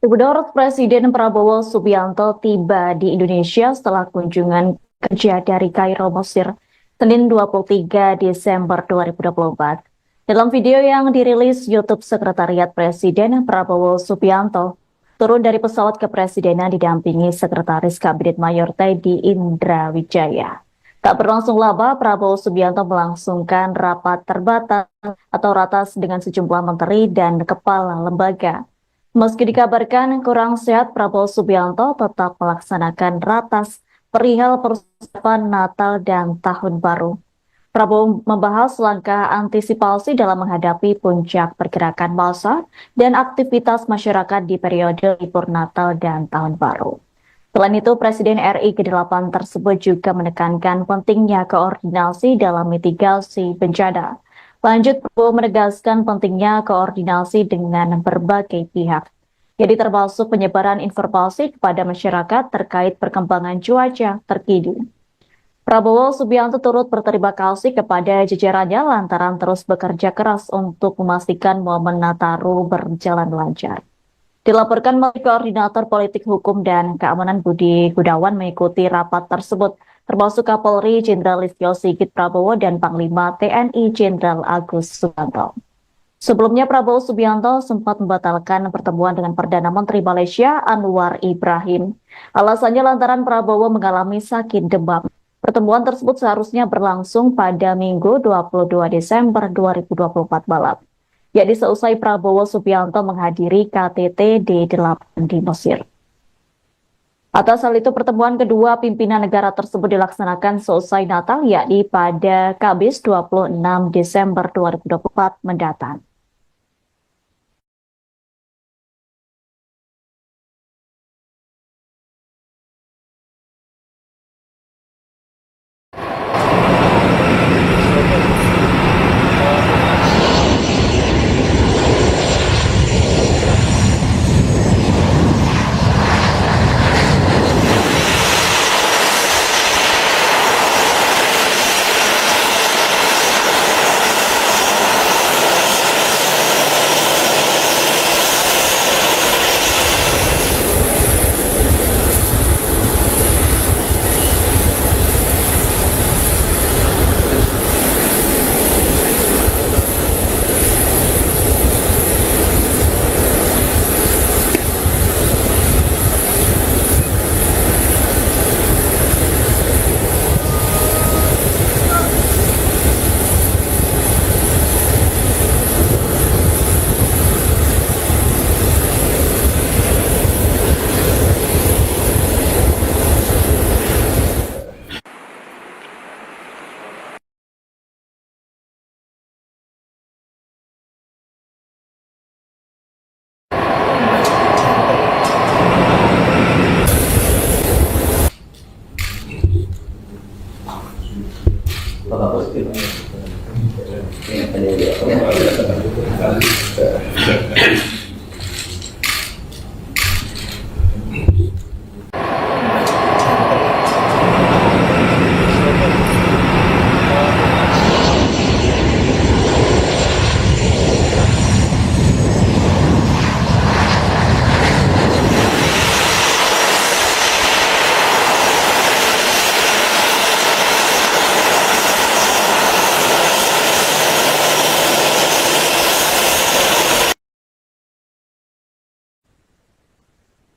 Gubernur Presiden Prabowo Subianto tiba di Indonesia setelah kunjungan kerja dari Kairo, Mesir, Senin 23 Desember 2024. Dalam video yang dirilis YouTube Sekretariat Presiden, Prabowo Subianto turun dari pesawat kepresidenan didampingi Sekretaris Kabinet Mayor Teddy Indra Wijaya. Tak berlangsung lama, Prabowo Subianto melangsungkan rapat terbatas atau ratas dengan sejumlah menteri dan kepala lembaga. Meski dikabarkan kurang sehat, Prabowo Subianto tetap melaksanakan ratas perihal persiapan Natal dan Tahun Baru. Prabowo membahas langkah antisipasi dalam menghadapi puncak pergerakan massa dan aktivitas masyarakat di periode libur Natal dan Tahun Baru. Selain itu, Presiden RI ke-8 tersebut juga menekankan pentingnya koordinasi dalam mitigasi bencana. Lanjut, Prabowo menegaskan pentingnya koordinasi dengan berbagai pihak, jadi termasuk penyebaran informasi kepada masyarakat terkait perkembangan cuaca terkini. Prabowo Subianto turut berterima kasih kepada jajarannya lantaran terus bekerja keras untuk memastikan momen Nataru berjalan lancar. Dilaporkan melalui Koordinator Politik Hukum dan Keamanan Budi Gunawan mengikuti rapat tersebut, termasuk Kapolri Jenderal Listio Sigit Prabowo dan Panglima TNI Jenderal Agus Subianto. Sebelumnya Prabowo Subianto sempat membatalkan pertemuan dengan Perdana Menteri Malaysia Anwar Ibrahim. Alasannya lantaran Prabowo mengalami sakit demam. Pertemuan tersebut seharusnya berlangsung pada Minggu 22 Desember 2024 malam, yakni seusai Prabowo Subianto menghadiri KTT D8 di Mesir. Atas hal itu, pertemuan kedua pimpinan negara tersebut dilaksanakan seusai Natal, yakni pada Kamis 26 Desember 2024 mendatang.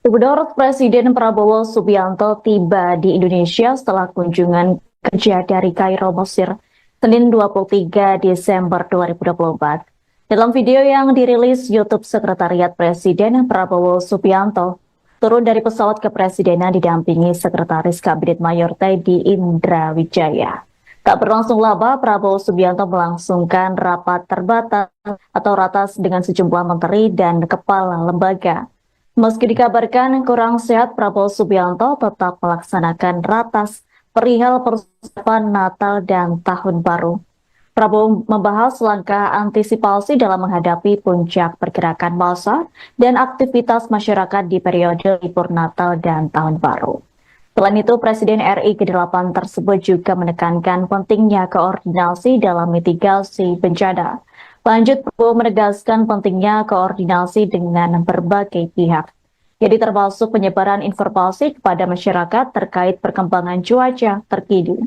Gubernur Presiden Prabowo Subianto tiba di Indonesia setelah kunjungan kerja dari Kairo, Mesir, Senin 23 Desember 2024. Dalam video yang dirilis YouTube Sekretariat Presiden, Prabowo Subianto turun dari pesawat kepresidenan didampingi Sekretaris Kabinet Mayor Teddy Indra Wijaya. Tak berlangsung lama, Prabowo Subianto melangsungkan rapat terbatas atau ratas dengan sejumlah menteri dan kepala lembaga. Meski dikabarkan kurang sehat, Prabowo Subianto tetap melaksanakan ratas perihal persiapan Natal dan Tahun Baru. Prabowo membahas langkah antisipasi dalam menghadapi puncak pergerakan massa dan aktivitas masyarakat di periode libur Natal dan Tahun Baru. Selain itu, Presiden RI ke-8 tersebut juga menekankan pentingnya koordinasi dalam mitigasi bencana. Lanjut, Prabowo menegaskan pentingnya koordinasi dengan berbagai pihak, Jadi termasuk penyebaran informasi kepada masyarakat terkait perkembangan cuaca terkini.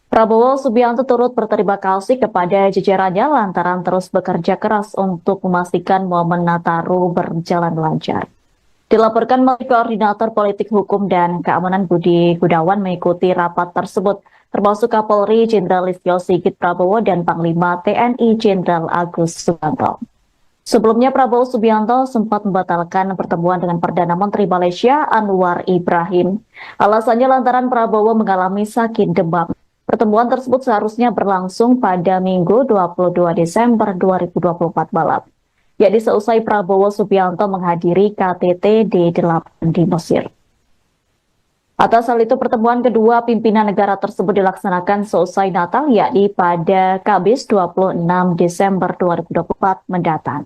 Prabowo Subianto turut berterima kasih kepada jajarannya lantaran terus bekerja keras untuk memastikan momen Nataru berjalan lancar. Dilaporkan melalui Koordinator Politik Hukum dan Keamanan Budi Gunawan mengikuti rapat tersebut, termasuk Kapolri Jenderal Listio Sigit Prabowo dan Panglima TNI Jenderal Agus Subianto. Sebelumnya Prabowo Subianto sempat membatalkan pertemuan dengan Perdana Menteri Malaysia Anwar Ibrahim. Alasannya lantaran Prabowo mengalami sakit demam. Pertemuan tersebut seharusnya berlangsung pada Minggu 22 Desember 2024 malam. Yakni seusai Prabowo Subianto menghadiri KTT D8 di Mesir. Atas hal itu pertemuan kedua pimpinan negara tersebut dilaksanakan seusai Natal yakni pada Kamis 26 Desember 2024 mendatang.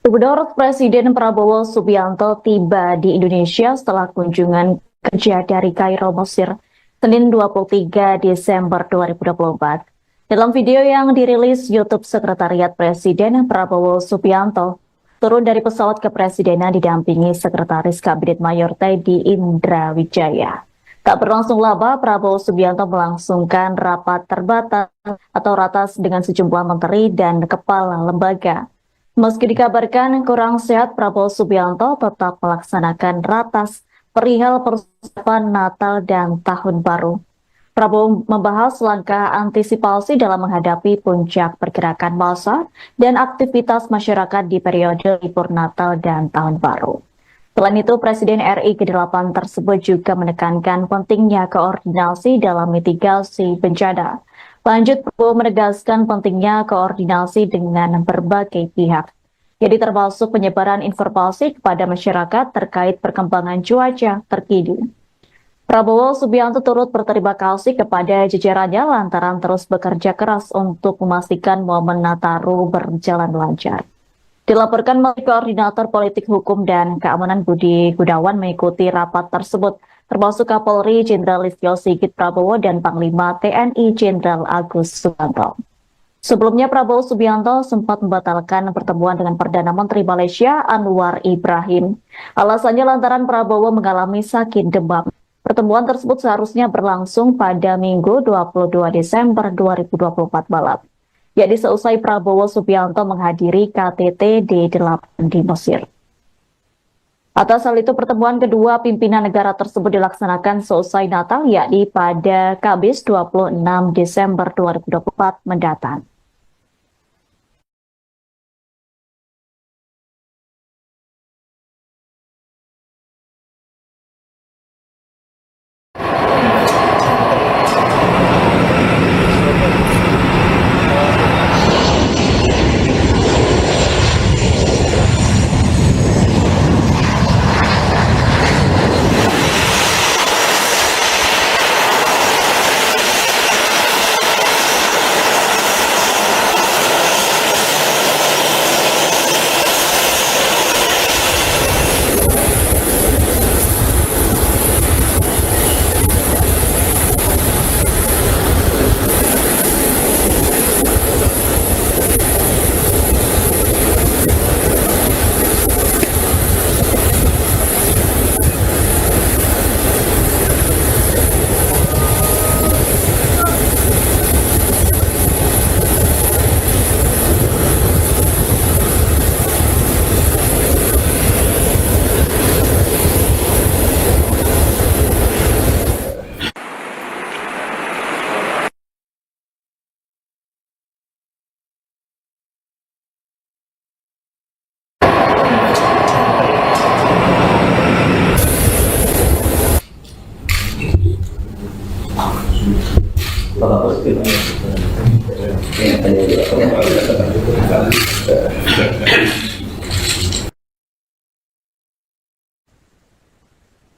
Gubernur Presiden Prabowo Subianto tiba di Indonesia setelah kunjungan kerja dari Kairo, Mesir, Senin 23 Desember 2024. Dalam video yang dirilis YouTube Sekretariat Presiden, Prabowo Subianto turun dari pesawat kepresidenan didampingi Sekretaris Kabinet Mayor Teddy Indra Wijaya. Tak berlangsung lama, Prabowo Subianto melangsungkan rapat terbatas atau ratas dengan sejumlah menteri dan kepala lembaga. Meski dikabarkan kurang sehat, Prabowo Subianto tetap melaksanakan ratas perihal persiapan Natal dan Tahun Baru. Prabowo membahas langkah antisipasi dalam menghadapi puncak pergerakan massa dan aktivitas masyarakat di periode libur Natal dan Tahun Baru. Selain itu, Presiden RI ke-8 tersebut juga menekankan pentingnya koordinasi dalam mitigasi bencana. Lanjut, Prabowo menegaskan pentingnya koordinasi dengan berbagai pihak. Jadi termasuk penyebaran informasi kepada masyarakat terkait perkembangan cuaca terkini. Prabowo Subianto turut berterima kasih kepada jajarannya lantaran terus bekerja keras untuk memastikan momen Nataru berjalan lancar. Dilaporkan melalui Koordinator Politik Hukum dan Keamanan Budi Gunawan mengikuti rapat tersebut, termasuk Kapolri Jenderal Listio Sigit Prabowo dan Panglima TNI Jenderal Agus Subianto. Sebelumnya Prabowo Subianto sempat membatalkan pertemuan dengan Perdana Menteri Malaysia Anwar Ibrahim. Alasannya lantaran Prabowo mengalami sakit demam. Pertemuan tersebut seharusnya berlangsung pada Minggu 22 Desember 2024 malam. Yakni seusai Prabowo Subianto menghadiri KTT D8 di Mesir. Atas hal itu pertemuan kedua pimpinan negara tersebut dilaksanakan seusai Natal yakni pada Kamis 26 Desember 2024 mendatang.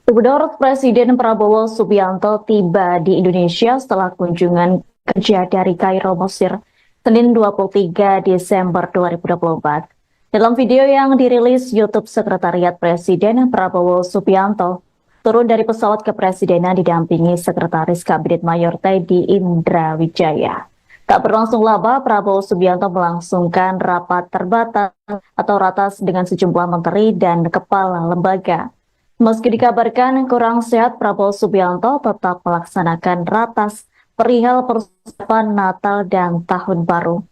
Gubernur Presiden Prabowo Subianto tiba di Indonesia setelah kunjungan kerja dari Kairo, Mesir, Senin 23 Desember 2024. Dalam video yang dirilis YouTube Sekretariat Presiden, Prabowo Subianto turun dari pesawat kepresidenan didampingi Sekretaris Kabinet Mayor Teddy Indra Wijaya. Tak berlangsung lama, Prabowo Subianto melangsungkan rapat terbatas atau ratas dengan sejumlah menteri dan kepala lembaga. Meski dikabarkan kurang sehat, Prabowo Subianto tetap melaksanakan ratas perihal persiapan Natal dan Tahun Baru.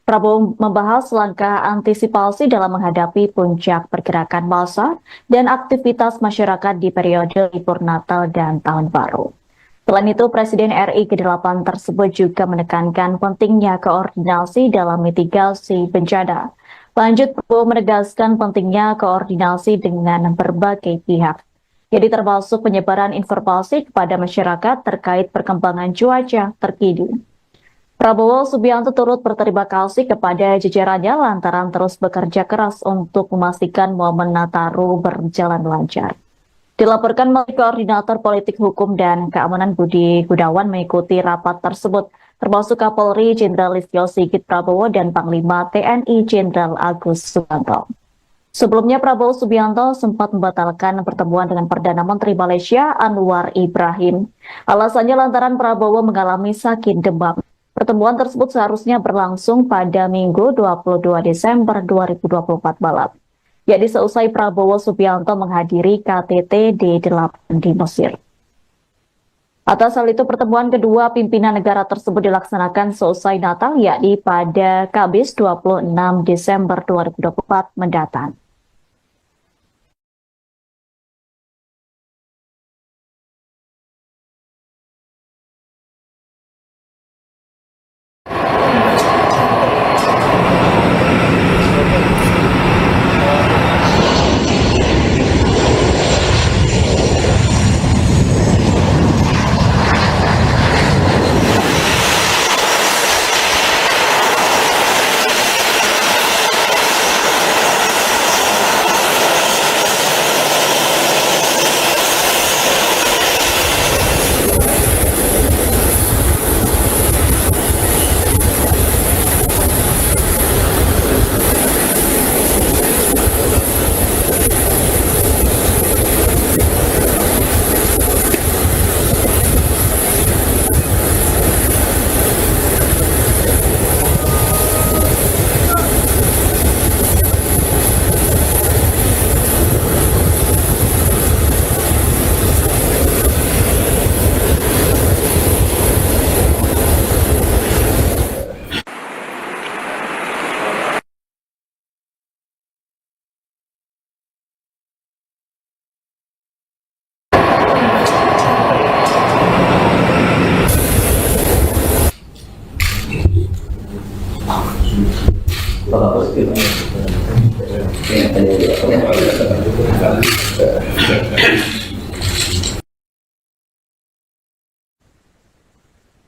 Prabowo membahas langkah antisipasi dalam menghadapi puncak pergerakan massa dan aktivitas masyarakat di periode libur Natal dan Tahun Baru. Selain itu, Presiden RI ke-8 tersebut juga menekankan pentingnya koordinasi dalam mitigasi bencana. Lanjut, Prabowo menegaskan pentingnya koordinasi dengan berbagai pihak, jadi termasuk penyebaran informasi kepada masyarakat terkait perkembangan cuaca terkini. Prabowo Subianto turut berterima kasih kepada jajarannya lantaran terus bekerja keras untuk memastikan momen Nataru berjalan lancar. Dilaporkan melalui Koordinator Politik Hukum dan Keamanan Budi Gunawan mengikuti rapat tersebut, termasuk Kapolri Jenderal Listio Sigit Prabowo dan Panglima TNI Jenderal Agus Subianto. Sebelumnya, Prabowo Subianto sempat membatalkan pertemuan dengan Perdana Menteri Malaysia Anwar Ibrahim. Alasannya lantaran Prabowo mengalami sakit demam. Pertemuan tersebut seharusnya berlangsung pada Minggu 22 Desember 2024 malam. Jadi seusai Prabowo Subianto menghadiri KTT D8 di Mesir. Atas hal itu, pertemuan kedua pimpinan negara tersebut dilaksanakan seusai Natal, yakni pada Kamis 26 Desember 2024 mendatang.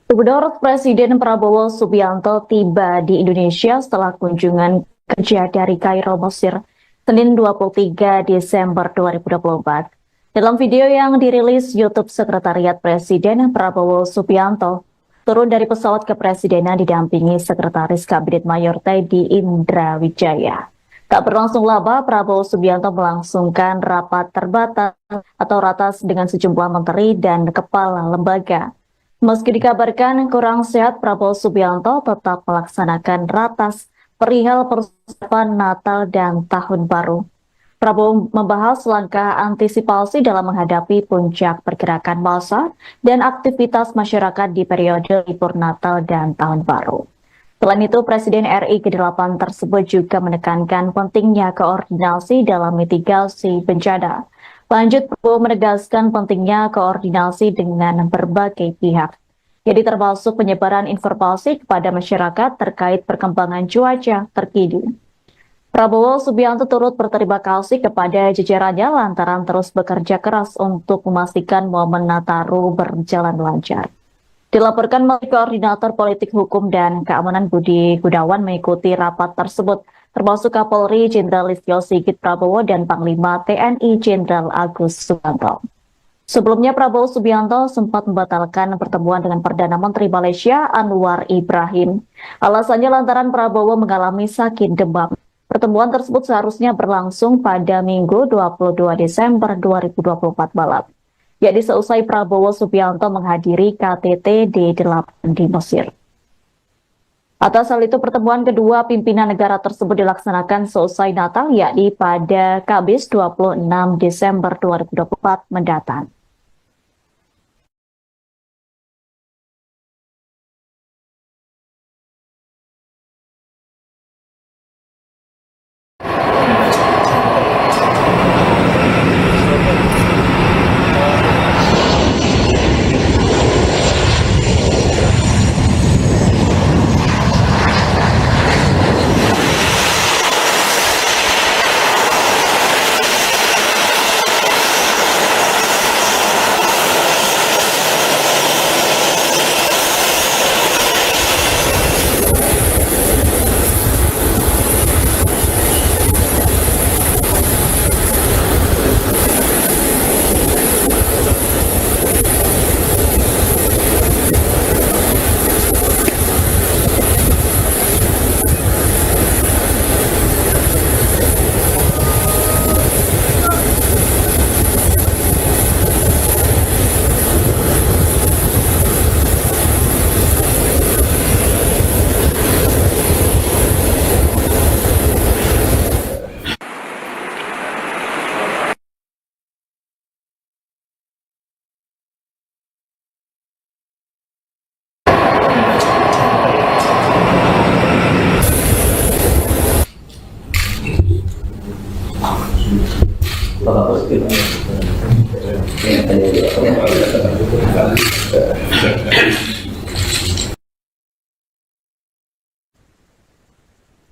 Gubernur Presiden Prabowo Subianto tiba di Indonesia setelah kunjungan kerja dari Kairo, Mesir, Senin 23 Desember 2024. Dalam video yang dirilis YouTube Sekretariat Presiden, Prabowo Subianto turun dari pesawat kepresidenan didampingi Sekretaris Kabinet Mayor Teddy Indra Wijaya. Tak berlangsung lama, Prabowo Subianto melangsungkan rapat terbatas atau ratas dengan sejumlah menteri dan kepala lembaga. Meski dikabarkan kurang sehat, Prabowo Subianto tetap melaksanakan ratas perihal persiapan Natal dan Tahun Baru. Prabowo membahas langkah antisipasi dalam menghadapi puncak pergerakan massa dan aktivitas masyarakat di periode libur Natal dan Tahun Baru. Selain itu, Presiden RI ke-8 tersebut juga menekankan pentingnya koordinasi dalam mitigasi bencana. Lanjut, Prabowo menegaskan pentingnya koordinasi dengan berbagai pihak, jadi termasuk penyebaran informasi kepada masyarakat terkait perkembangan cuaca terkini. Prabowo Subianto turut berterima kasih kepada jajarannya lantaran terus bekerja keras untuk memastikan momen Nataru berjalan lancar. Dilaporkan Menteri Koordinator Politik Hukum dan Keamanan Budi Gunawan mengikuti rapat tersebut, termasuk Kapolri Jenderal Listio Sigit Prabowo dan Panglima TNI Jenderal Agus Subianto. Sebelumnya Prabowo Subianto sempat membatalkan pertemuan dengan Perdana Menteri Malaysia Anwar Ibrahim. Alasannya lantaran Prabowo mengalami sakit demam. Pertemuan tersebut seharusnya berlangsung pada Minggu 22 Desember 2024 malam. Yakni seusai Prabowo Subianto menghadiri KTT D8 di Mesir. Atas hal itu pertemuan kedua pimpinan negara tersebut dilaksanakan seusai Natal, yakni pada Kamis 26 Desember 2024 mendatang.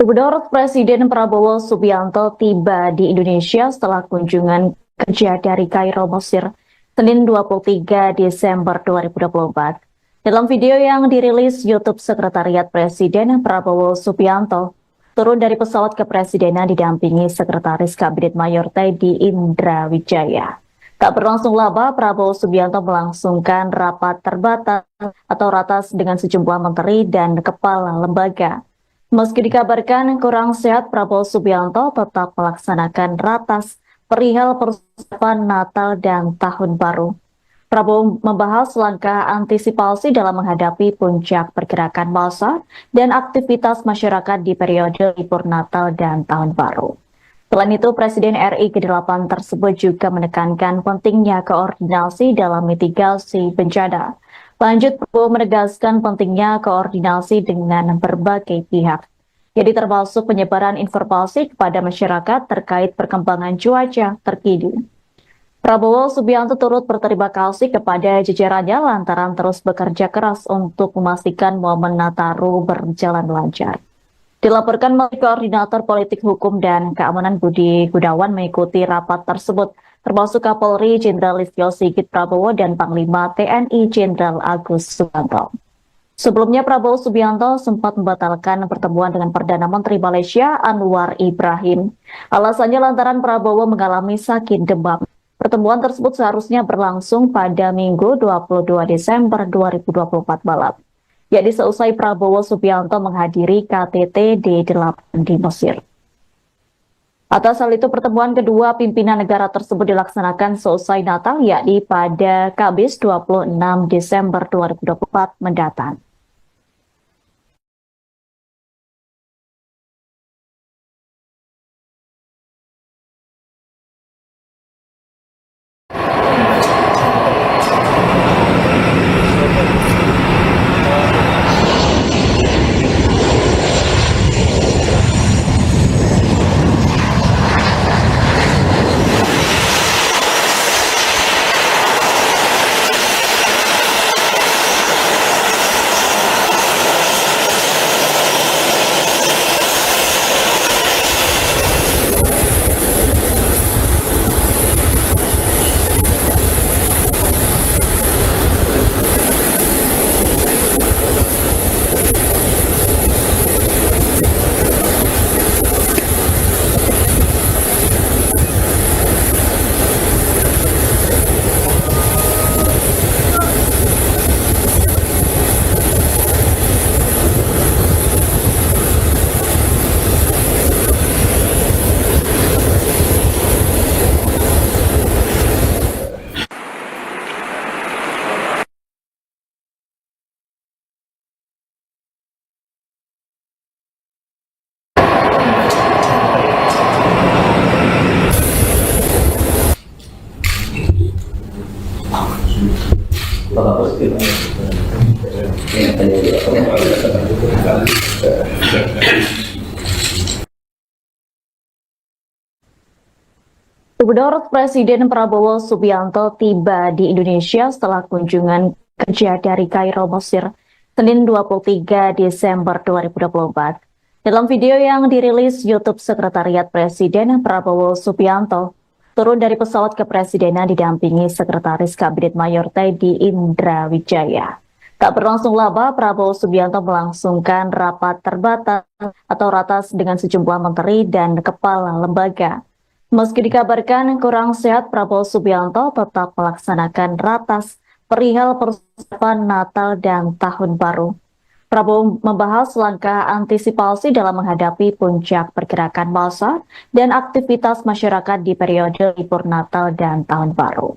Gubernur Presiden Prabowo Subianto tiba di Indonesia setelah kunjungan kerja dari Kairo, Mesir, Senin 23 Desember 2024. Dalam video yang dirilis YouTube Sekretariat Presiden, Prabowo Subianto turun dari pesawat kepresidenan didampingi Sekretaris Kabinet Mayor Teddy Indra Wijaya. Tak berlangsung lama, Prabowo Subianto melangsungkan rapat terbatas atau ratas dengan sejumlah menteri dan kepala lembaga. Meski dikabarkan kurang sehat, Prabowo Subianto tetap melaksanakan ratas perihal persiapan Natal dan Tahun Baru. Prabowo membahas langkah antisipasi dalam menghadapi puncak pergerakan massa dan aktivitas masyarakat di periode libur Natal dan Tahun Baru. Selain itu, Presiden RI ke-8 tersebut juga menekankan pentingnya koordinasi dalam mitigasi bencana. Lanjut, Prabowo menegaskan pentingnya koordinasi dengan berbagai pihak, jadi termasuk penyebaran informasi kepada masyarakat terkait perkembangan cuaca terkini. Prabowo Subianto turut berterima kasih kepada jajarannya lantaran terus bekerja keras untuk memastikan momen Nataru berjalan lancar. Dilaporkan Menteri Koordinator Politik Hukum dan Keamanan Budi Gunawan mengikuti rapat tersebut, termasuk Kapolri Jenderal Listio Sigit Prabowo dan Panglima TNI Jenderal Agus Subianto. Sebelumnya Prabowo Subianto sempat membatalkan pertemuan dengan Perdana Menteri Malaysia Anwar Ibrahim. Alasannya lantaran Prabowo mengalami sakit demam. Pertemuan tersebut seharusnya berlangsung pada Minggu 22 Desember 2024 malam, yakni seusai Prabowo Subianto menghadiri KTT D8 di Mesir. Atas hal itu pertemuan kedua pimpinan negara tersebut dilaksanakan seusai Natal, yakni pada Kamis 26 Desember 2024 mendatang. Gubernur Presiden Prabowo Subianto tiba di Indonesia setelah kunjungan kerja dari Kairo, Mesir, Senin 23 Desember 2024. Dalam video yang dirilis YouTube Sekretariat Presiden, Prabowo Subianto turun dari pesawat kepresidenan didampingi Sekretaris Kabinet Mayor Teddy Indra Wijaya. Tak berlangsung lama, Prabowo Subianto melangsungkan rapat terbatas atau ratas dengan sejumlah menteri dan kepala lembaga. Meski dikabarkan kurang sehat, Prabowo Subianto tetap melaksanakan ratas perihal persiapan Natal dan Tahun Baru. Prabowo membahas langkah antisipasi dalam menghadapi puncak pergerakan massa dan aktivitas masyarakat di periode libur Natal dan Tahun Baru.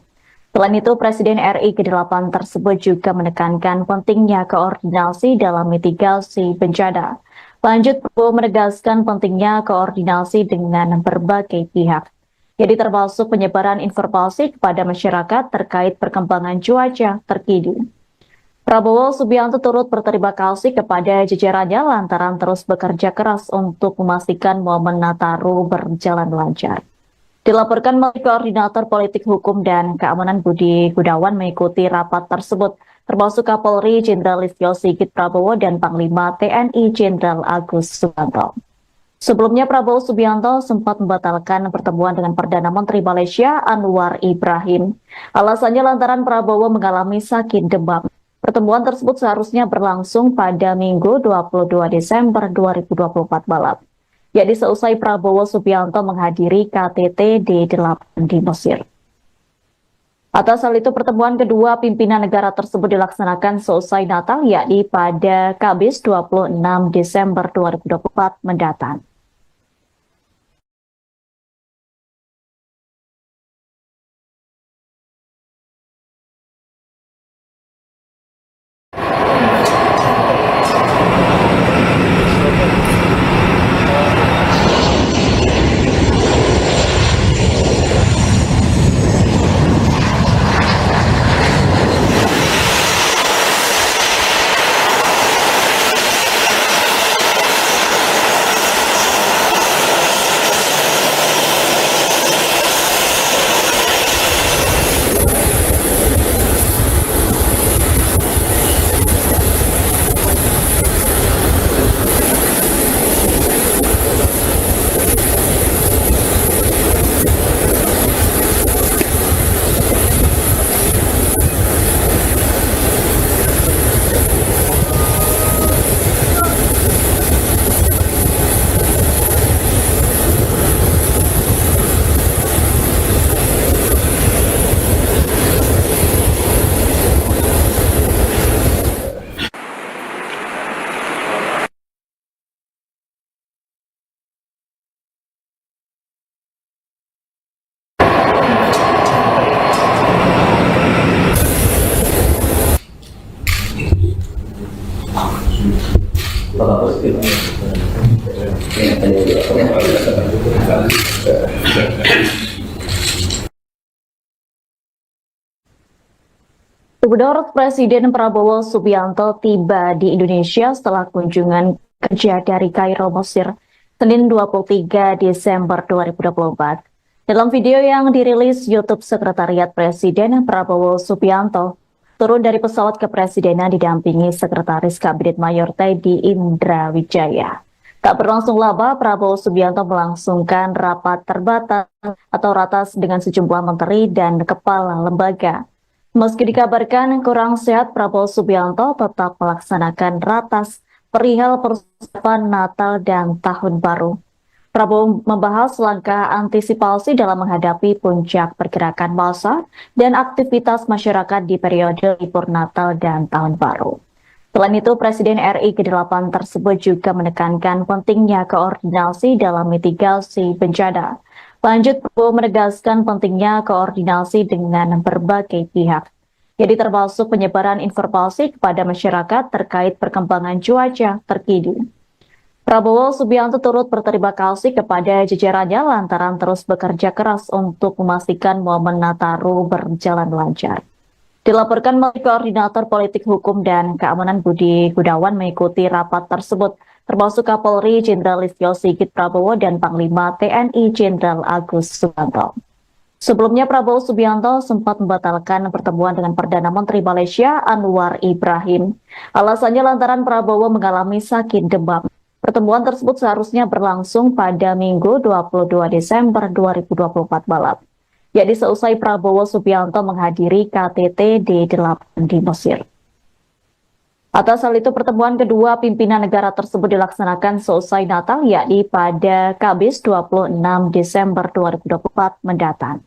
Selain itu, Presiden RI ke-8 tersebut juga menekankan pentingnya koordinasi dalam mitigasi bencana. Lanjut, Prabowo menegaskan pentingnya koordinasi dengan berbagai pihak, jadi termasuk penyebaran informasi kepada masyarakat terkait perkembangan cuaca terkini. Prabowo Subianto turut berterima kasih kepada jajarannya lantaran terus bekerja keras untuk memastikan momen Nataru berjalan lancar. Dilaporkan melalui Koordinator Politik Hukum dan Keamanan Budi Gunawan mengikuti rapat tersebut, termasuk Kapolri Jenderal Listio Sigit Prabowo dan Panglima TNI Jenderal Agus Subianto. Sebelumnya, Prabowo Subianto sempat membatalkan pertemuan dengan Perdana Menteri Malaysia Anwar Ibrahim. Alasannya lantaran Prabowo mengalami sakit demam. Pertemuan tersebut seharusnya berlangsung pada Minggu 22 Desember 2024 malam, yakni seusai Prabowo Subianto menghadiri KTT D8 di Mesir. Atas hal itu, pertemuan kedua pimpinan negara tersebut dilaksanakan seusai Natal, yakni pada Kamis 26 Desember 2024 mendatang. Gubernur Presiden Prabowo Subianto tiba di Indonesia setelah kunjungan kerja dari Kairo, Mesir, Senin 23 Desember 2024. Dalam video yang dirilis YouTube Sekretariat Presiden, Prabowo Subianto turun dari pesawat kepresidenan didampingi Sekretaris Kabinet Mayor Teddy Indra Wijaya. Tak berlangsung lama, Prabowo Subianto melangsungkan rapat terbatas atau ratas dengan sejumlah menteri dan kepala lembaga. Meski dikabarkan kurang sehat, Prabowo Subianto tetap melaksanakan ratas perihal persiapan Natal dan Tahun Baru. Prabowo membahas langkah antisipasi dalam menghadapi puncak pergerakan massa dan aktivitas masyarakat di periode libur Natal dan Tahun Baru. Selain itu, Presiden RI ke-8 tersebut juga menekankan pentingnya koordinasi dalam mitigasi bencana. Lanjut, Prabowo menegaskan pentingnya koordinasi dengan berbagai pihak, jadi termasuk penyebaran informasi kepada masyarakat terkait perkembangan cuaca terkini. Prabowo Subianto turut berterima kasih kepada jajarannya lantaran terus bekerja keras untuk memastikan momen Nataru berjalan lancar. Dilaporkan Menteri Koordinator Politik Hukum dan Keamanan Budi Gunawan mengikuti rapat tersebut, termasuk Kapolri Jenderal Listio Sigit Prabowo dan Panglima TNI Jenderal Agus Subianto. Sebelumnya Prabowo Subianto sempat membatalkan pertemuan dengan Perdana Menteri Malaysia Anwar Ibrahim. Alasannya lantaran Prabowo mengalami sakit demam. Pertemuan tersebut seharusnya berlangsung pada Minggu 22 Desember 2024 malam. Yakni seusai Prabowo Subianto menghadiri KTT D8 di Mesir. Atas hal itu, pertemuan kedua pimpinan negara tersebut dilaksanakan seusai Natal, yakni pada Kamis 26 Desember 2024 mendatang.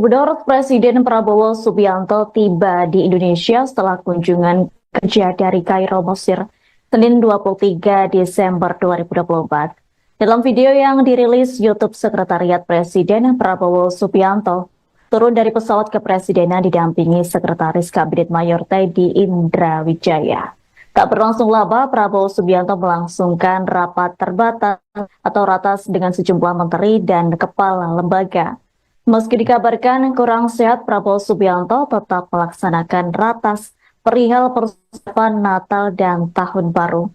Gubernur Presiden Prabowo Subianto tiba di Indonesia setelah kunjungan kerja dari Kairo, Mesir, Senin 23 Desember 2024. Dalam video yang dirilis YouTube Sekretariat Presiden, Prabowo Subianto turun dari pesawat kepresidenan didampingi Sekretaris Kabinet Mayor Teddy Indra Wijaya. Tak berlangsung lama, Prabowo Subianto melangsungkan rapat terbatas atau ratas dengan sejumlah menteri dan kepala lembaga. Meski dikabarkan kurang sehat, Prabowo Subianto tetap melaksanakan ratas perihal persiapan Natal dan Tahun Baru.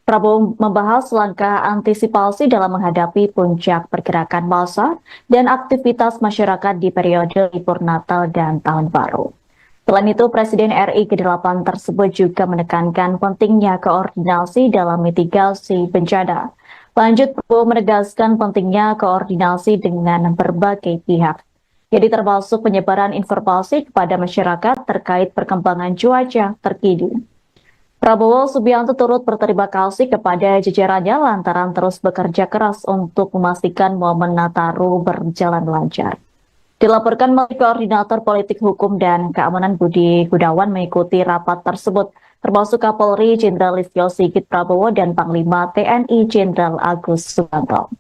Prabowo membahas langkah antisipasi dalam menghadapi puncak pergerakan massa dan aktivitas masyarakat di periode libur Natal dan Tahun Baru. Selain itu, Presiden RI ke-8 tersebut juga menekankan pentingnya koordinasi dalam mitigasi bencana. Lanjut, Prabowo menegaskan pentingnya koordinasi dengan berbagai pihak, jadi termasuk penyebaran informasi kepada masyarakat terkait perkembangan cuaca terkini. Prabowo Subianto turut berterima kasih kepada jajarannya lantaran terus bekerja keras untuk memastikan momen Nataru berjalan lancar. Dilaporkan Menteri Koordinator Politik Hukum dan Keamanan Budi Gunawan mengikuti rapat tersebut, termasuk Kapolri Jenderal Listio Sigit Prabowo dan Panglima TNI Jenderal Agus Subianto.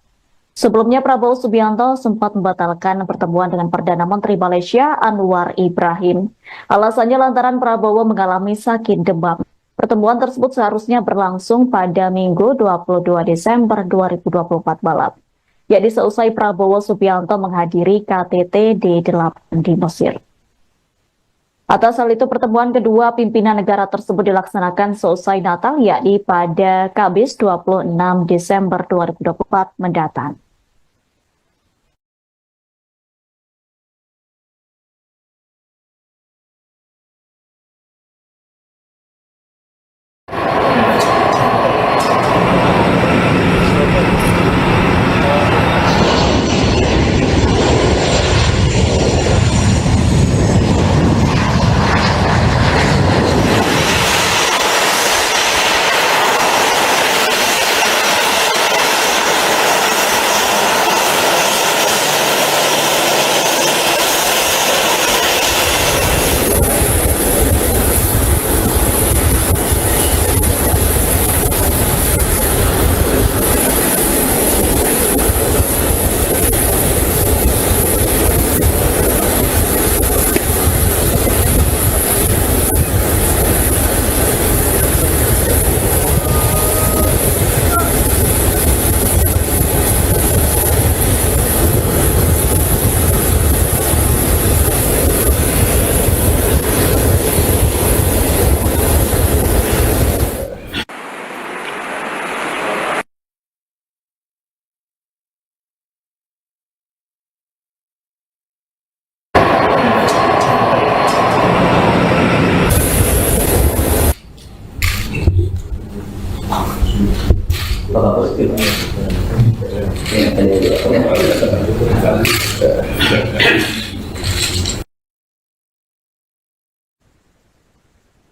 Sebelumnya Prabowo Subianto sempat membatalkan pertemuan dengan Perdana Menteri Malaysia Anwar Ibrahim. Alasannya lantaran Prabowo mengalami sakit demam. Pertemuan tersebut seharusnya berlangsung pada Minggu 22 Desember 2024 malam, yakni seusai Prabowo Subianto menghadiri KTT D8 di Mesir. Atas hal itu, pertemuan kedua pimpinan negara tersebut dilaksanakan seusai Natal, yakni pada Kamis 26 Desember 2024 mendatang.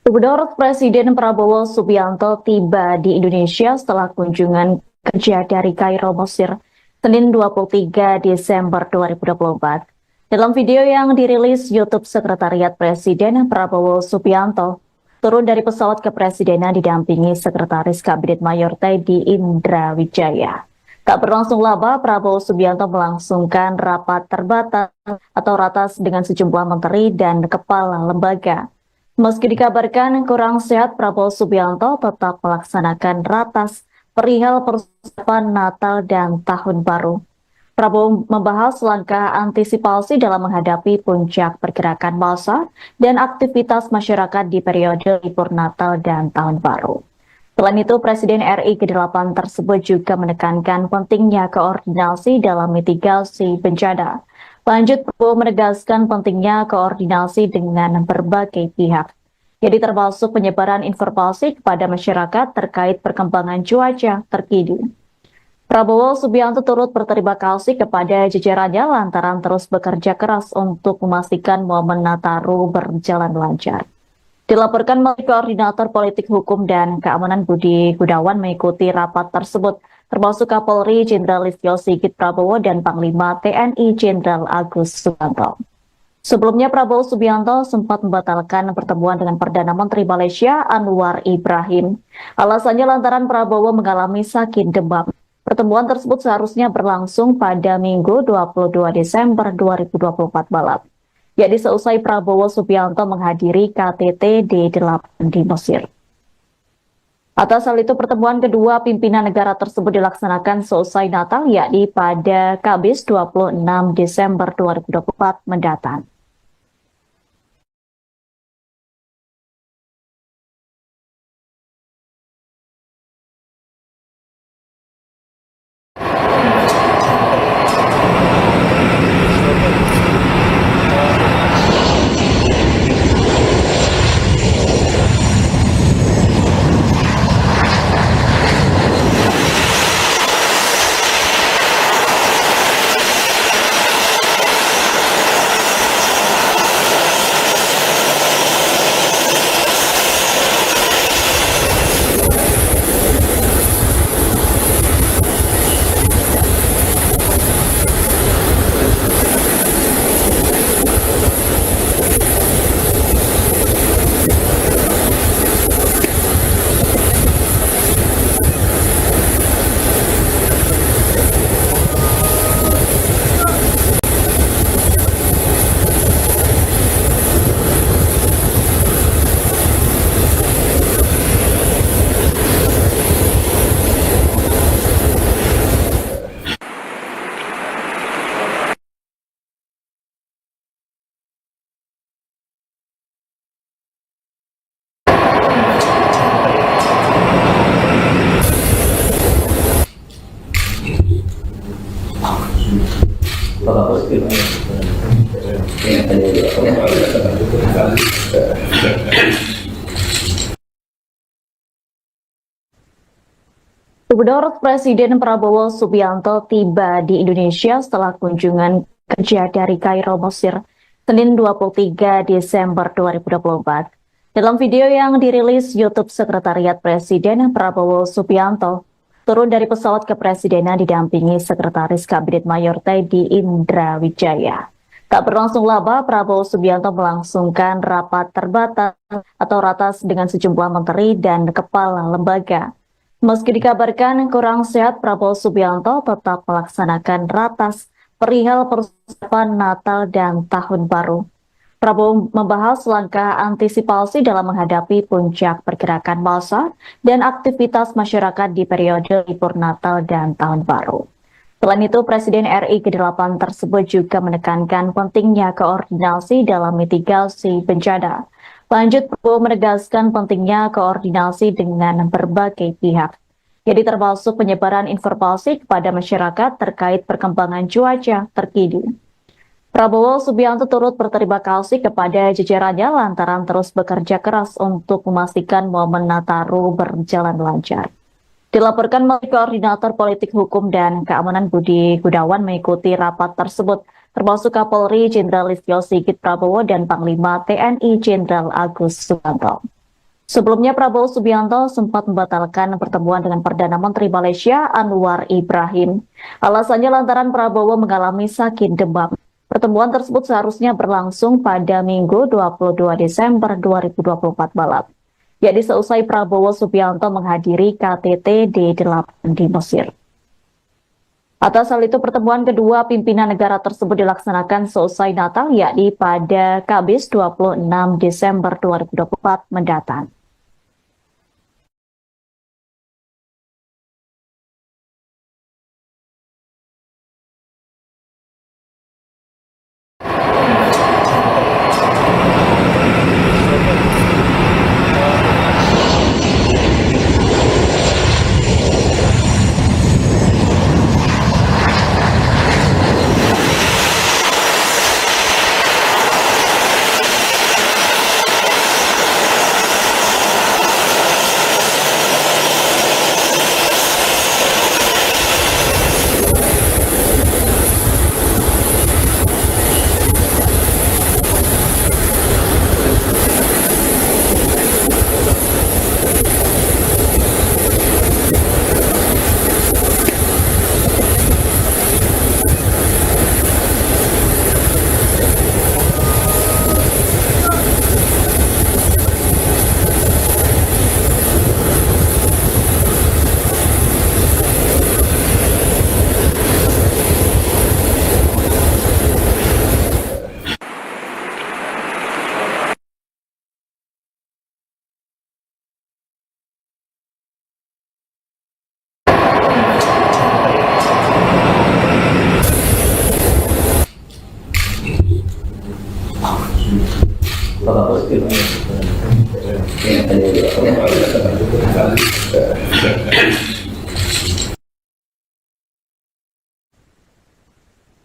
Gubernur Presiden Prabowo Subianto tiba di Indonesia setelah kunjungan kerja dari Kairo, Mesir, Senin 23 Desember 2024. Dalam video yang dirilis YouTube Sekretariat Presiden, Prabowo Subianto turun dari pesawat kepresidenan didampingi Sekretaris Kabinet Mayor Teddy Indra Wijaya. Tak berlangsung lama, Prabowo Subianto melangsungkan rapat terbatas atau ratas dengan sejumlah menteri dan kepala lembaga. Meski dikabarkan kurang sehat, Prabowo Subianto tetap melaksanakan ratas perihal persiapan Natal dan Tahun Baru. Prabowo membahas langkah antisipasi dalam menghadapi puncak pergerakan massa dan aktivitas masyarakat di periode libur Natal dan Tahun Baru. Selain itu, Presiden RI ke-8 tersebut juga menekankan pentingnya koordinasi dalam mitigasi bencana. Lanjut, Prabowo menegaskan pentingnya koordinasi dengan berbagai pihak, jadi termasuk penyebaran informasi kepada masyarakat terkait perkembangan cuaca terkini. Prabowo Subianto turut berterima kasih kepada jajarannya lantaran terus bekerja keras untuk memastikan momen Nataru berjalan lancar. Dilaporkan melalui Koordinator Politik Hukum dan Keamanan Budi Gunawan mengikuti rapat tersebut, termasuk Kapolri Jenderal Listio Sigit Prabowo dan Panglima TNI Jenderal Agus Subianto. Sebelumnya, Prabowo Subianto sempat membatalkan pertemuan dengan Perdana Menteri Malaysia Anwar Ibrahim. Alasannya lantaran Prabowo mengalami sakit demam. Pertemuan tersebut seharusnya berlangsung pada Minggu 22 Desember 2024 malam. Jadi seusai Prabowo Subianto menghadiri KTT D8 di Mesir. Atas hal itu, pertemuan kedua pimpinan negara tersebut dilaksanakan seusai Natal, yakni pada Kamis 26 Desember 2024 mendatang. Gubernur Presiden Prabowo Subianto tiba di Indonesia setelah kunjungan kerja dari Kairo, Mesir, Senin 23 Desember 2024. Dalam video yang dirilis YouTube Sekretariat Presiden, Prabowo Subianto turun dari pesawat kepresidenan didampingi Sekretaris Kabinet Mayor Teddy Indra Wijaya. Tak berlangsung lama, Prabowo Subianto melangsungkan rapat terbatas atau ratas dengan sejumlah menteri dan kepala lembaga. Meski dikabarkan kurang sehat, Prabowo Subianto tetap melaksanakan ratas perihal persiapan Natal dan Tahun Baru. Prabowo membahas langkah antisipasi dalam menghadapi puncak pergerakan massa dan aktivitas masyarakat di periode libur Natal dan Tahun Baru. Selain itu, Presiden RI ke-8 tersebut juga menekankan pentingnya koordinasi dalam mitigasi bencana. Lanjut, Prabowo menegaskan pentingnya koordinasi dengan berbagai pihak, jadi termasuk penyebaran informasi kepada masyarakat terkait perkembangan cuaca terkini. Prabowo Subianto turut berterima kasih kepada jajarannya lantaran terus bekerja keras untuk memastikan momen Nataru berjalan lancar. Dilaporkan melalui Koordinator Politik Hukum dan Keamanan Budi Gunawan mengikuti rapat tersebut, termasuk Kapolri Jenderal Listio Sigit Prabowo dan Panglima TNI Jenderal Agus Subianto. Sebelumnya, Prabowo Subianto sempat membatalkan pertemuan dengan Perdana Menteri Malaysia Anwar Ibrahim. Alasannya lantaran Prabowo mengalami sakit demam. Pertemuan tersebut seharusnya berlangsung pada Minggu 22 Desember 2024 malam. Jadi seusai Prabowo Subianto menghadiri KTT D8 di Mesir. Atas hal itu, pertemuan kedua pimpinan negara tersebut dilaksanakan seusai Natal, yakni pada Kamis 26 Desember 2024 mendatang.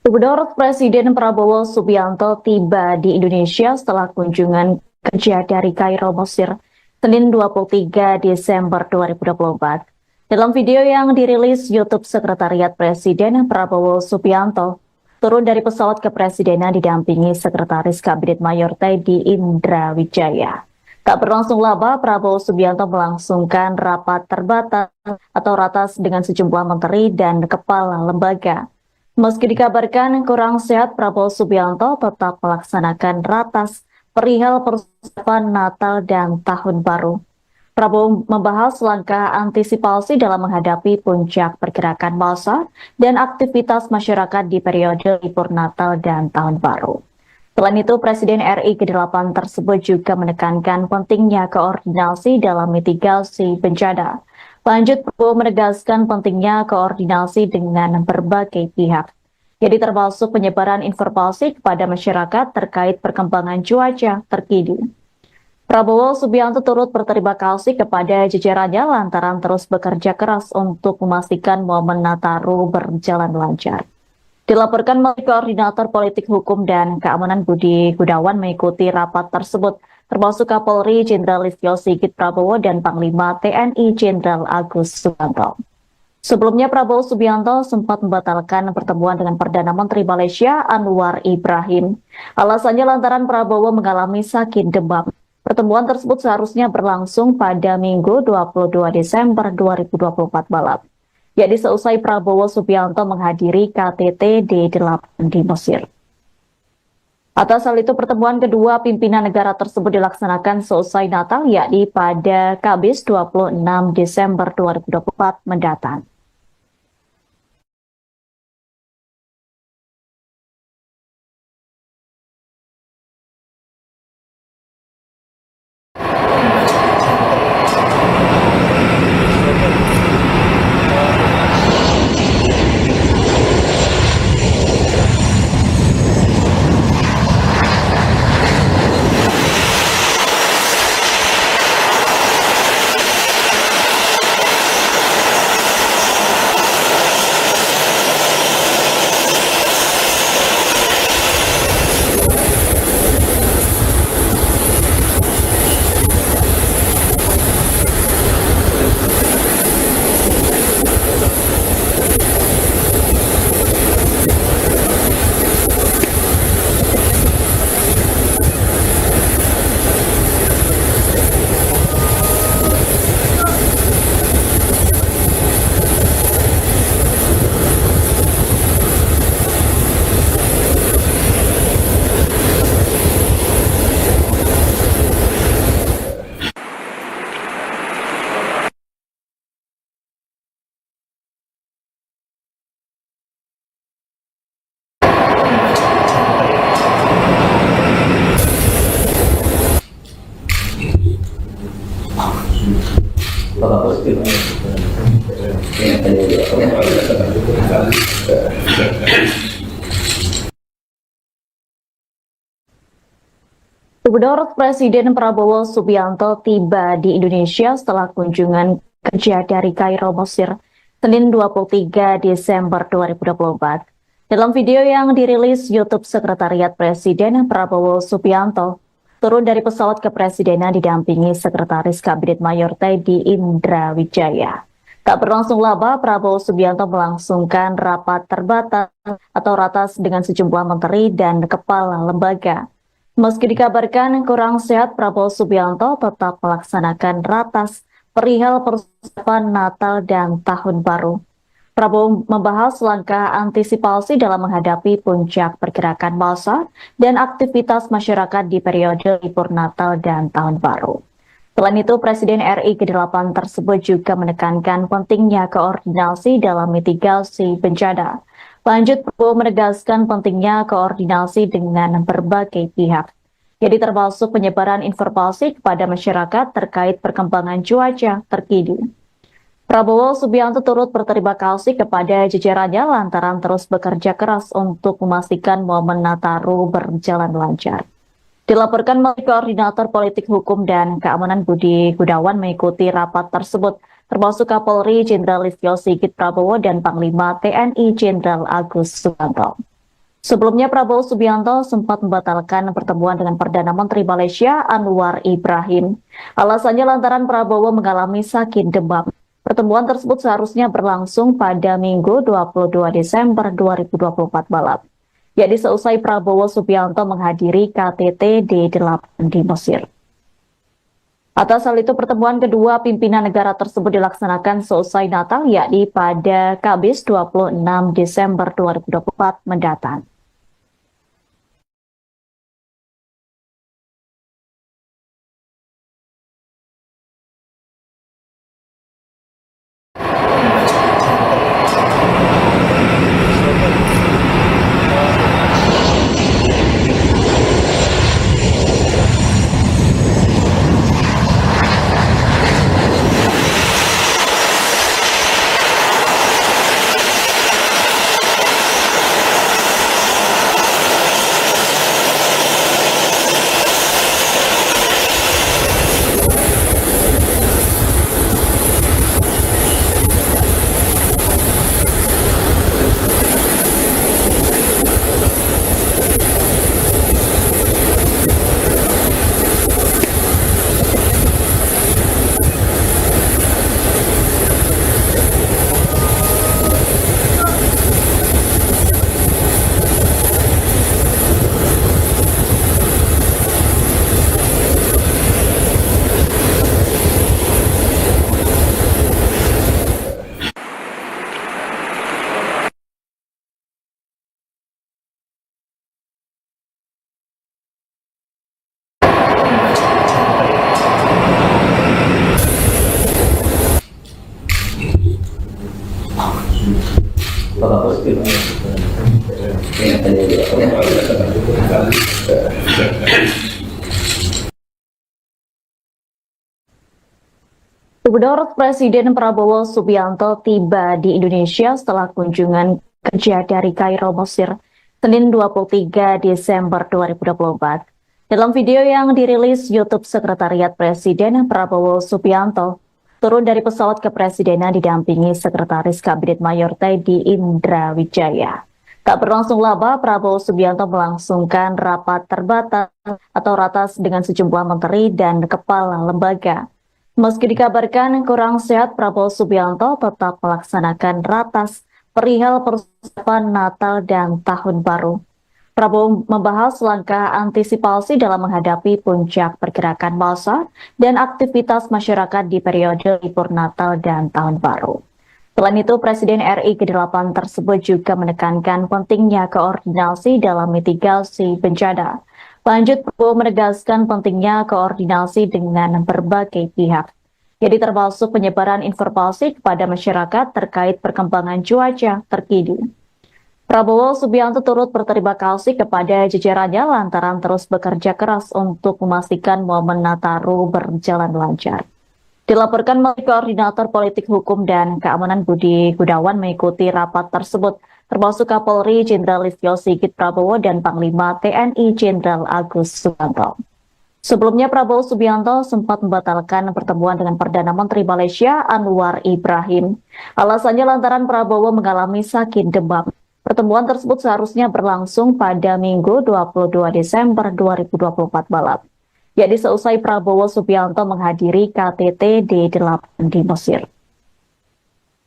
Gubernur Presiden Prabowo Subianto tiba di Indonesia setelah kunjungan kerja dari Kairo, Mesir, Senin 23 Desember 2024. Dalam video yang dirilis YouTube Sekretariat Presiden, Prabowo Subianto turun dari pesawat kepresidenan didampingi Sekretaris Kabinet Mayor Teddy Indrawijaya. Tak berlangsung lama, Prabowo Subianto melangsungkan rapat terbatas atau ratas dengan sejumlah menteri dan kepala lembaga. Meski dikabarkan kurang sehat, Prabowo Subianto tetap melaksanakan ratas perihal persiapan Natal dan Tahun Baru. Prabowo membahas langkah antisipasi dalam menghadapi puncak pergerakan massa dan aktivitas masyarakat di periode libur Natal dan Tahun Baru. Selain itu, Presiden RI ke-8 tersebut juga menekankan pentingnya koordinasi dalam mitigasi bencana. Lanjut, Prabowo menegaskan pentingnya koordinasi dengan berbagai pihak, jadi termasuk penyebaran informasi kepada masyarakat terkait perkembangan cuaca terkini. Prabowo Subianto turut berterima kasih kepada jajarannya lantaran terus bekerja keras untuk memastikan momen Nataru berjalan lancar. Dilaporkan melalui Koordinator Politik Hukum dan Keamanan Budi Gunawan mengikuti rapat tersebut, termasuk Kapolri Jenderal Listio Sigit Prabowo dan Panglima TNI Jenderal Agus Subianto. Sebelumnya, Prabowo Subianto sempat membatalkan pertemuan dengan Perdana Menteri Malaysia Anwar Ibrahim. Alasannya lantaran Prabowo mengalami sakit demam. Pertemuan tersebut seharusnya berlangsung pada Minggu 22 Desember 2024 malam. Jadi seusai Prabowo Subianto menghadiri KTT D8 di Mesir. Atas hal itu, pertemuan kedua pimpinan negara tersebut dilaksanakan seusai Natal, yakni pada Kamis 26 Desember 2024 mendatang. Gubernur Presiden Prabowo Subianto tiba di Indonesia setelah kunjungan kerja dari Kairo, Mesir, Senin 23 Desember 2024. Dalam video yang dirilis YouTube Sekretariat Presiden, Prabowo Subianto turun dari pesawat kepresidenan didampingi Sekretaris Kabinet Mayor Teddy Indra Wijaya. Tak berlangsung lama, Prabowo Subianto melangsungkan rapat terbatas atau ratas dengan sejumlah menteri dan kepala lembaga. Meski dikabarkan kurang sehat, Prabowo Subianto tetap melaksanakan ratas perihal persiapan Natal dan Tahun Baru. Prabowo membahas langkah antisipasi dalam menghadapi puncak pergerakan massa dan aktivitas masyarakat di periode libur Natal dan Tahun Baru. Selain itu, Presiden RI ke-8 tersebut juga menekankan pentingnya koordinasi dalam mitigasi bencana. Lanjut, Prabowo menegaskan pentingnya koordinasi dengan berbagai pihak, jadi termasuk penyebaran informasi kepada masyarakat terkait perkembangan cuaca terkini. Prabowo Subianto turut berterima kasih kepada jajarannya lantaran terus bekerja keras untuk memastikan momen Nataru berjalan lancar. Dilaporkan melalui Koordinator Politik Hukum dan Keamanan Budi Gunawan mengikuti rapat tersebut, termasuk Kapolri Jenderal Listio Sigit Prabowo dan Panglima TNI Jenderal Agus Subianto. Sebelumnya, Prabowo Subianto sempat membatalkan pertemuan dengan Perdana Menteri Malaysia Anwar Ibrahim. Alasannya lantaran Prabowo mengalami sakit demam. Pertemuan tersebut seharusnya berlangsung pada Minggu 22 Desember 2024 malam. Jadi seusai Prabowo Subianto menghadiri KTT D8 di Mesir. Atas hal itu, pertemuan kedua pimpinan negara tersebut dilaksanakan seusai Natal, yakni pada Kamis 26 Desember 2024 mendatang. Gubernur Presiden Prabowo Subianto tiba di Indonesia setelah kunjungan kerja dari Kairo, Mesir, Senin 23 Desember 2024. Dalam video yang dirilis YouTube Sekretariat Presiden, Prabowo Subianto turun dari pesawat kepresidenan didampingi Sekretaris Kabinet Mayor Teddy Indra Wijaya. Tak berlangsung lama, Prabowo Subianto melangsungkan rapat terbatas atau ratas dengan sejumlah menteri dan kepala lembaga. Meski dikabarkan kurang sehat, Prabowo Subianto tetap melaksanakan ratas perihal persiapan Natal dan Tahun Baru. Prabowo membahas langkah antisipasi dalam menghadapi puncak pergerakan massa dan aktivitas masyarakat di periode libur Natal dan Tahun Baru. Selain itu, Presiden RI ke-8 tersebut juga menekankan pentingnya koordinasi dalam mitigasi bencana. Lanjut, Prabowo menegaskan pentingnya koordinasi dengan berbagai pihak, jadi termasuk penyebaran informasi kepada masyarakat terkait perkembangan cuaca terkini. Prabowo Subianto turut berterima kasih kepada jajarannya lantaran terus bekerja keras untuk memastikan momen Nataru berjalan lancar. Dilaporkan Menteri Koordinator Politik Hukum dan Keamanan Budi Gunawan mengikuti rapat tersebut, termasuk Kapolri Jenderal Listio Sigit Prabowo dan Panglima TNI Jenderal Agus Subianto. Sebelumnya Prabowo Subianto sempat membatalkan pertemuan dengan Perdana Menteri Malaysia Anwar Ibrahim. Alasannya lantaran Prabowo mengalami sakit demam. Pertemuan tersebut seharusnya berlangsung pada Minggu 22 Desember 2024 malam. Yakni seusai Prabowo Subianto menghadiri KTT D8 di Mesir.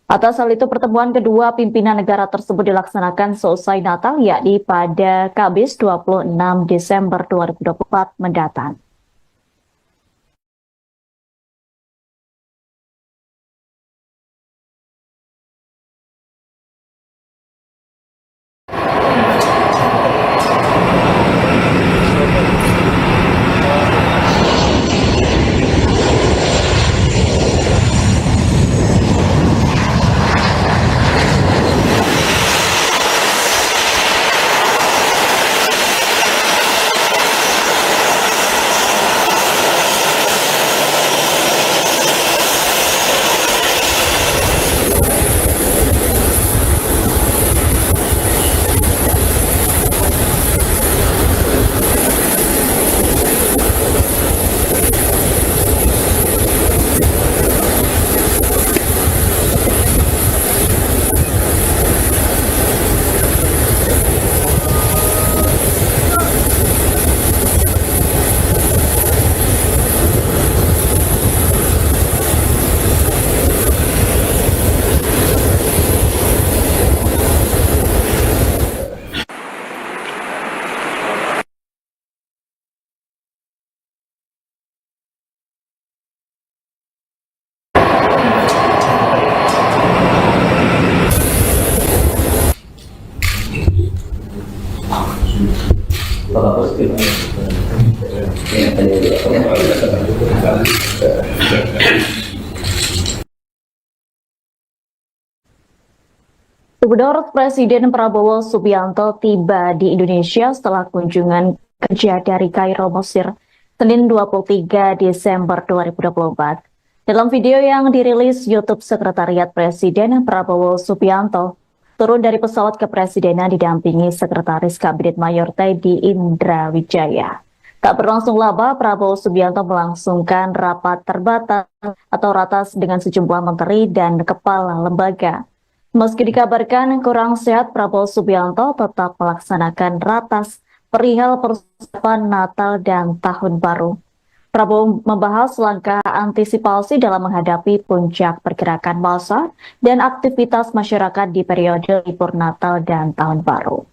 Atas hal itu pertemuan kedua pimpinan negara tersebut dilaksanakan seusai Natal, yakni pada Kamis 26 Desember 2024 mendatang. Gubernur Presiden Prabowo Subianto tiba di Indonesia setelah kunjungan kerja dari Kairo, Mesir, Senin 23 Desember 2024. Dalam video yang dirilis YouTube Sekretariat Presiden, Prabowo Subianto turun dari pesawat kepresidenan didampingi Sekretaris Kabinet Mayor Teddy Indra Wijaya. Tak berlangsung lama, Prabowo Subianto melangsungkan rapat terbatas atau ratas dengan sejumlah menteri dan kepala lembaga. Meski dikabarkan kurang sehat, Prabowo Subianto tetap melaksanakan ratas perihal persiapan Natal dan Tahun Baru. Prabowo membahas langkah antisipasi dalam menghadapi puncak pergerakan massa dan aktivitas masyarakat di periode libur Natal dan Tahun Baru.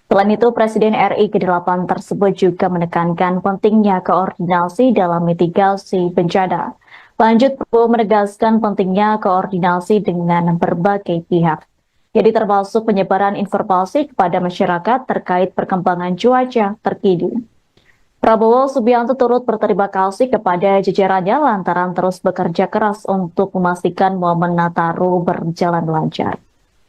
Selain itu, Presiden RI ke-8 tersebut juga menekankan pentingnya koordinasi dalam mitigasi bencana. Lanjut, Prabowo menegaskan pentingnya koordinasi dengan berbagai pihak, jadi termasuk penyebaran informasi kepada masyarakat terkait perkembangan cuaca terkini. Prabowo Subianto turut berterima kasih kepada jajarannya lantaran terus bekerja keras untuk memastikan momen Nataru berjalan lancar.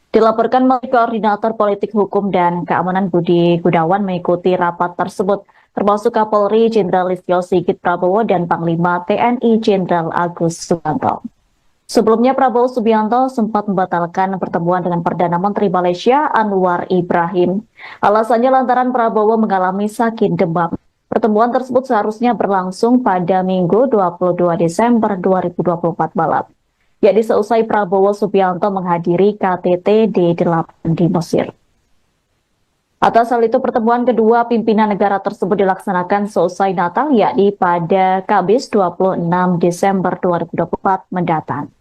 Dilaporkan Menteri Koordinator Politik Hukum dan Keamanan Budi Gunawan mengikuti rapat tersebut, termasuk Kapolri Jenderal Listio Sigit Prabowo dan Panglima TNI Jenderal Agus Subianto. Sebelumnya Prabowo Subianto sempat membatalkan pertemuan dengan Perdana Menteri Malaysia Anwar Ibrahim. Alasannya lantaran Prabowo mengalami sakit demam. Pertemuan tersebut seharusnya berlangsung pada Minggu 22 Desember 2024 malam. Yakni seusai Prabowo Subianto menghadiri KTT D8 di Mesir. Atas hal itu pertemuan kedua pimpinan negara tersebut dilaksanakan seusai Natal, yakni pada Kamis 26 Desember 2024 mendatang.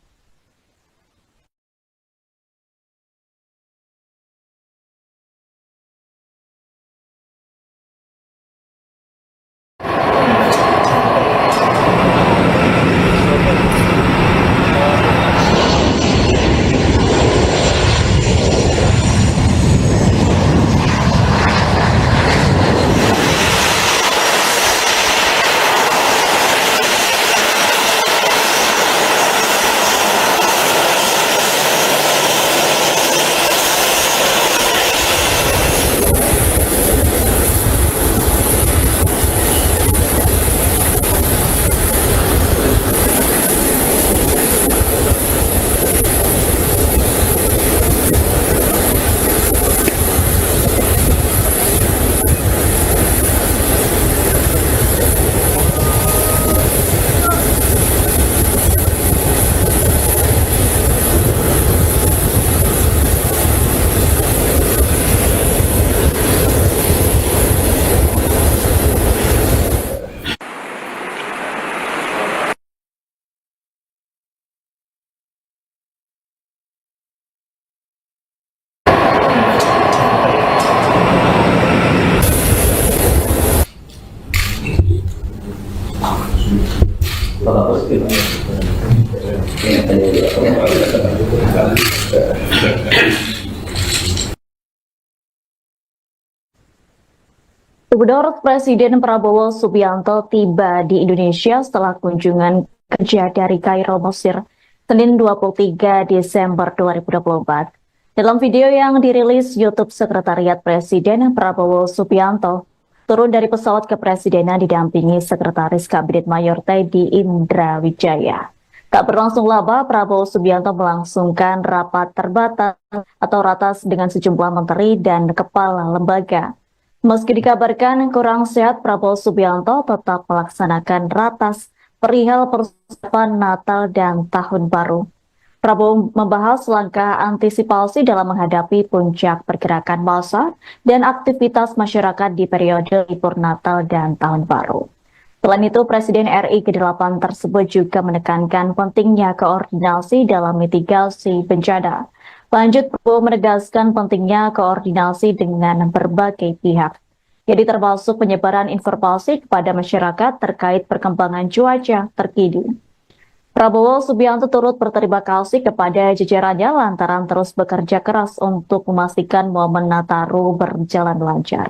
Gubernur Presiden Prabowo Subianto tiba di Indonesia setelah kunjungan kerja dari Kairo, Mesir, Senin 23 Desember 2024. Dalam video yang dirilis YouTube Sekretariat Presiden, Prabowo Subianto turun dari pesawat kepresidenan didampingi Sekretaris Kabinet Mayor Teddy Indra Wijaya. Tak berlangsung lama, Prabowo Subianto melangsungkan rapat terbatas atau ratas dengan sejumlah menteri dan kepala lembaga. Meski dikabarkan kurang sehat, Prabowo Subianto tetap melaksanakan ratas perihal persiapan Natal dan Tahun Baru. Prabowo membahas langkah antisipasi dalam menghadapi puncak pergerakan massa dan aktivitas masyarakat di periode libur Natal dan Tahun Baru. Selain itu, Presiden RI ke-8 tersebut juga menekankan pentingnya koordinasi dalam mitigasi bencana. Lanjut, Prabowo menegaskan pentingnya koordinasi dengan berbagai pihak, jadi termasuk penyebaran informasi kepada masyarakat terkait perkembangan cuaca terkini. Prabowo Subianto turut berterima kasih kepada jajarannya lantaran terus bekerja keras untuk memastikan momen Nataru berjalan lancar.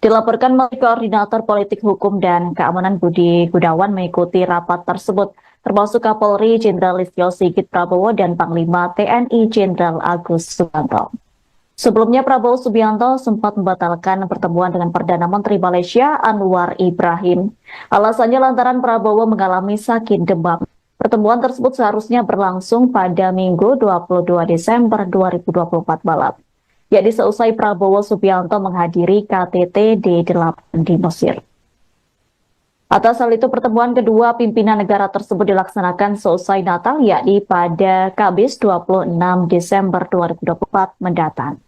Dilaporkan melalui Koordinator Politik Hukum dan Keamanan Budi Gunawan mengikuti rapat tersebut, termasuk Kapolri Jenderal Listio Sigit Prabowo dan Panglima TNI Jenderal Agus Subianto. Sebelumnya, Prabowo Subianto sempat membatalkan pertemuan dengan Perdana Menteri Malaysia Anwar Ibrahim. Alasannya lantaran Prabowo mengalami sakit demam. Pertemuan tersebut seharusnya berlangsung pada Minggu 22 Desember 2024 malam. Jadi seusai Prabowo Subianto menghadiri KTT D8 di Mesir. Atas hal itu, pertemuan kedua pimpinan negara tersebut dilaksanakan seusai Natal, yakni pada Kamis 26 Desember 2024 mendatang.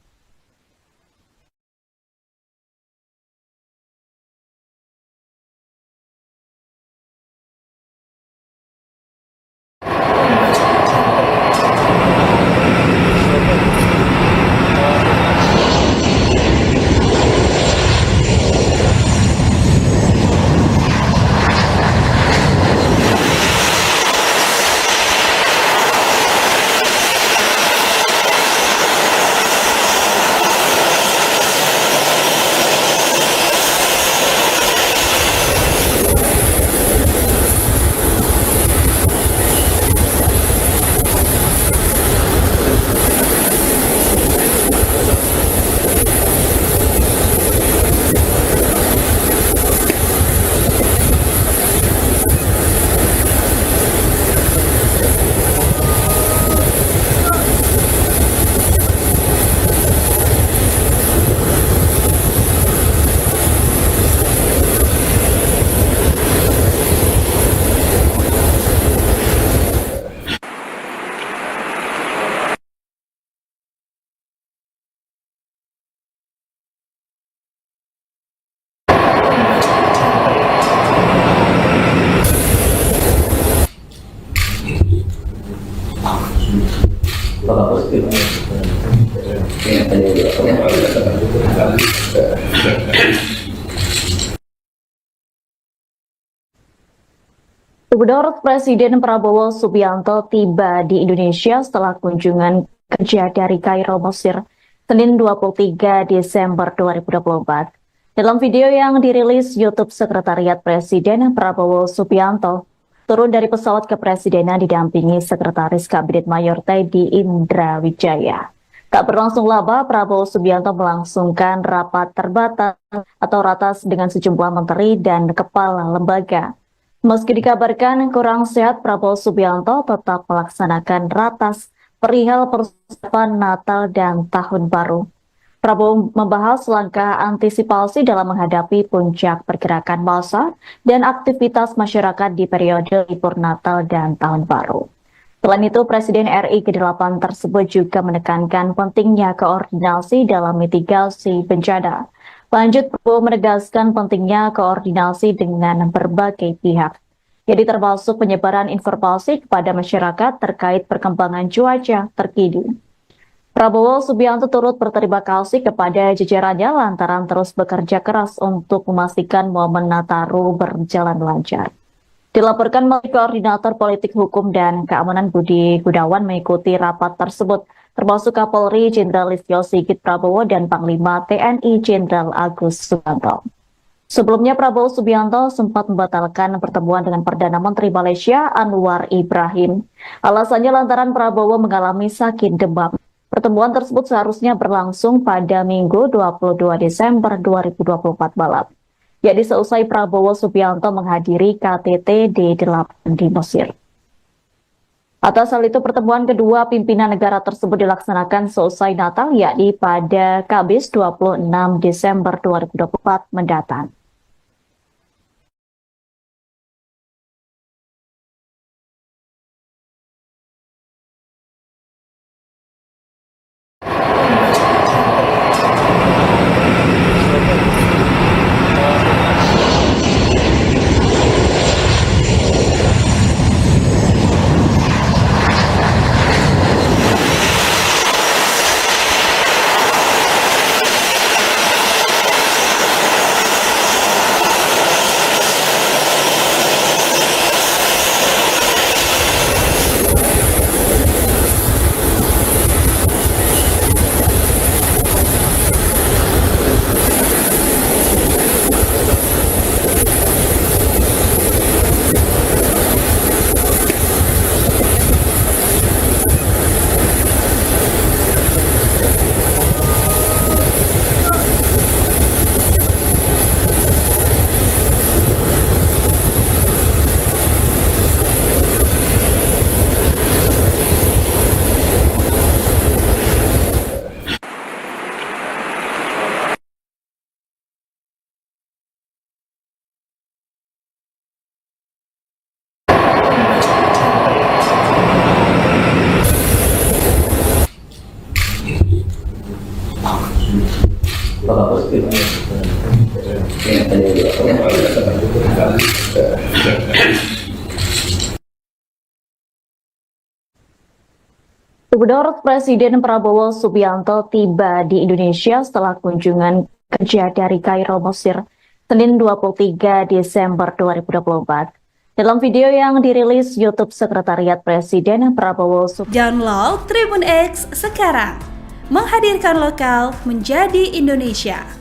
Gubernur Presiden Prabowo Subianto tiba di Indonesia setelah kunjungan kerja dari Kairo, Mesir, Senin 23 Desember 2024. Dalam video yang dirilis YouTube Sekretariat Presiden, Prabowo Subianto turun dari pesawat kepresidenan didampingi Sekretaris Kabinet Mayor Teddy Indra Wijaya. Tak berlangsung lama, Prabowo Subianto melangsungkan rapat terbatas atau ratas dengan sejumlah menteri dan kepala lembaga. Meski dikabarkan kurang sehat, Prabowo Subianto tetap melaksanakan ratas perihal persiapan Natal dan Tahun Baru. Prabowo membahas langkah antisipasi dalam menghadapi puncak pergerakan massa dan aktivitas masyarakat di periode libur Natal dan Tahun Baru. Selain itu, Presiden RI ke-8 tersebut juga menekankan pentingnya koordinasi dalam mitigasi bencana. Lanjut, Prabowo menegaskan pentingnya koordinasi dengan berbagai pihak, jadi termasuk penyebaran informasi kepada masyarakat terkait perkembangan cuaca terkini. Prabowo Subianto turut berterima kasih kepada jajarannya lantaran terus bekerja keras untuk memastikan momen Nataru berjalan lancar. Dilaporkan melalui Koordinator Politik Hukum dan Keamanan Budi Gunawan mengikuti rapat tersebut, termasuk Kapolri Jenderal Listio Sigit Prabowo dan Panglima TNI Jenderal Agus Subianto. Sebelumnya, Prabowo Subianto sempat membatalkan pertemuan dengan Perdana Menteri Malaysia Anwar Ibrahim. Alasannya lantaran Prabowo mengalami sakit demam. Pertemuan tersebut seharusnya berlangsung pada Minggu 22 Desember 2024 malam, yakni seusai Prabowo Subianto menghadiri KTT D8 di Mesir. Atas hal itu, pertemuan kedua pimpinan negara tersebut dilaksanakan seusai Natal, yakni pada Kamis 26 Desember 2024 mendatang. Gubernur Presiden Prabowo Subianto tiba di Indonesia setelah kunjungan kerja dari Kairo, Mesir, Senin 23 Desember 2024. Dalam video yang dirilis YouTube Sekretariat Presiden Prabowo Subianto. Download Tribun X sekarang, menghadirkan lokal menjadi Indonesia.